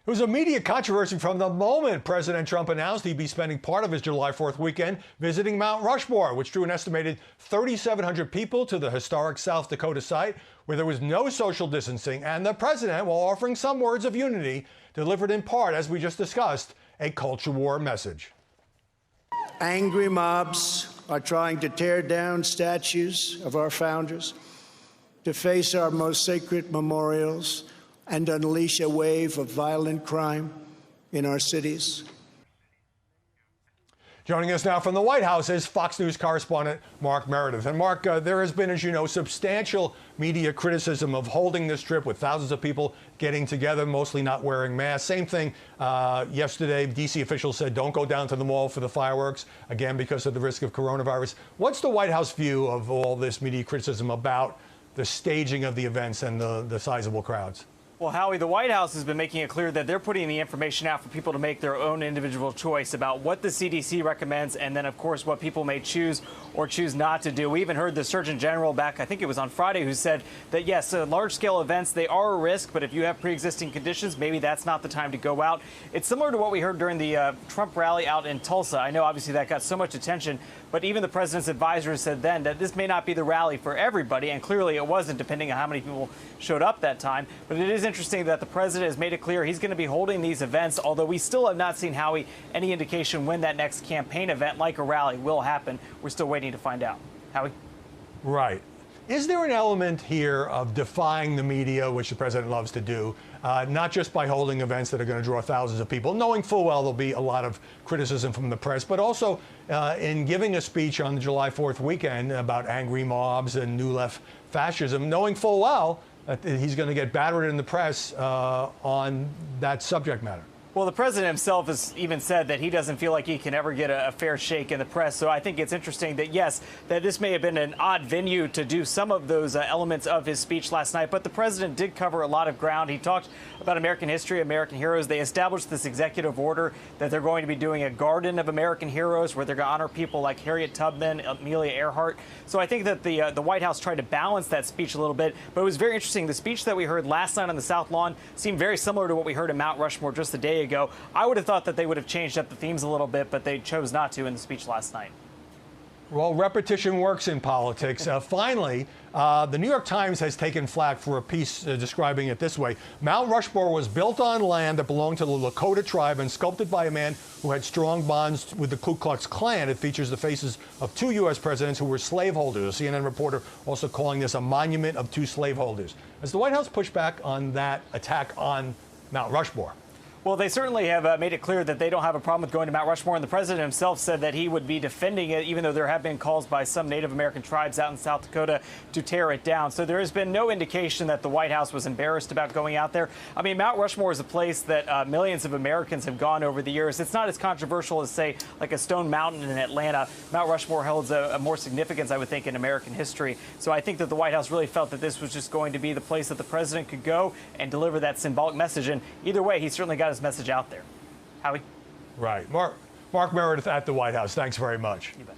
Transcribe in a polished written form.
It was a media controversy from the moment President Trump announced he'd be spending part of his July 4th weekend visiting Mount Rushmore, which drew an estimated 3,700 people to the historic South Dakota site, where there was no social distancing, and the president, while offering some words of unity, delivered in part, as we just discussed, a culture war message. Angry mobs are trying to tear down statues of our founders, deface our most sacred memorials, and unleash a wave of violent crime in our cities. Joining us now from the White House is Fox News correspondent Mark Meredith. And Mark, there has been, as you know, substantial media criticism of holding this trip with thousands of people getting together, mostly not wearing masks. Same thing yesterday. D.C. officials said don't go down to the mall for the fireworks, again, because of the risk of coronavirus. What's the White House view of all this media criticism about the staging of the events and the sizable crowds? Well, Howie, the White House has been making it clear that they're putting the information out for people to make their own individual choice about what the CDC recommends and then, of course, what people may choose or choose not to do. We even heard the Surgeon General back, I think it was on Friday, who said that, yes, large-scale events, they are a risk, but if you have pre-existing conditions, maybe that's not the time to go out. It's similar to what we heard during the Trump rally out in Tulsa. I know, obviously, that got so much attention, but even the president's advisors said then that this may not be the rally for everybody, and clearly it wasn't, depending on how many people showed up that time. But it is interesting that the president has made it clear he's going to be holding these events, although we still have not seen, Howie, any indication when that next campaign event, like a rally, will happen. We're still waiting to find out. Howie? Right. Is there an element here of defying the media, which the president loves to do, not just by holding events that are going to draw thousands of people, knowing full well there'll be a lot of criticism from the press, but also in giving a speech on the July 4th weekend about angry mobs and new left fascism, knowing full well he's going to get battered in the press on that subject matter? Well, the president himself has even said that he doesn't feel like he can ever get a fair shake in the press. So I think it's interesting that, yes, that this may have been an odd venue to do some of those elements of his speech last night. But the president did cover a lot of ground. He talked about American history, American heroes. They established this executive order that they're going to be doing a garden of American heroes where they're going to honor people like Harriet Tubman, Amelia Earhart. So I think that the White House tried to balance that speech a little bit. But it was very interesting. The speech that we heard last night on the South Lawn seemed very similar to what we heard in Mount Rushmore just a day ago. I would have thought that they would have changed up the themes a little bit, but they chose not to in the speech last night. Well, repetition works in politics. Finally, the New York Times has taken flack for a piece describing it this way. Mount Rushmore was built on land that belonged to the Lakota tribe and sculpted by a man who had strong bonds with the Ku Klux Klan. It features the faces of two U.S. presidents who were slaveholders. A CNN reporter also calling this a monument of two slaveholders. Has the White House pushed back on that attack on Mount Rushmore? Well, they certainly have made it clear that they don't have a problem with going to Mount Rushmore, and the president himself said that he would be defending it, even though there have been calls by some Native American tribes out in South Dakota to tear it down. So there has been no indication that the White House was embarrassed about going out there. I mean, Mount Rushmore is a place that millions of Americans have gone over the years. It's not as controversial as, say, like a Stone Mountain in Atlanta. Mount Rushmore holds a more significance, I would think, in American history. So I think that the White House really felt that this was just going to be the place that the president could go and deliver that symbolic message. And either way, he certainly got his message out there. Howie? Right. Mark Meredith at the White House. Thanks very much. You bet.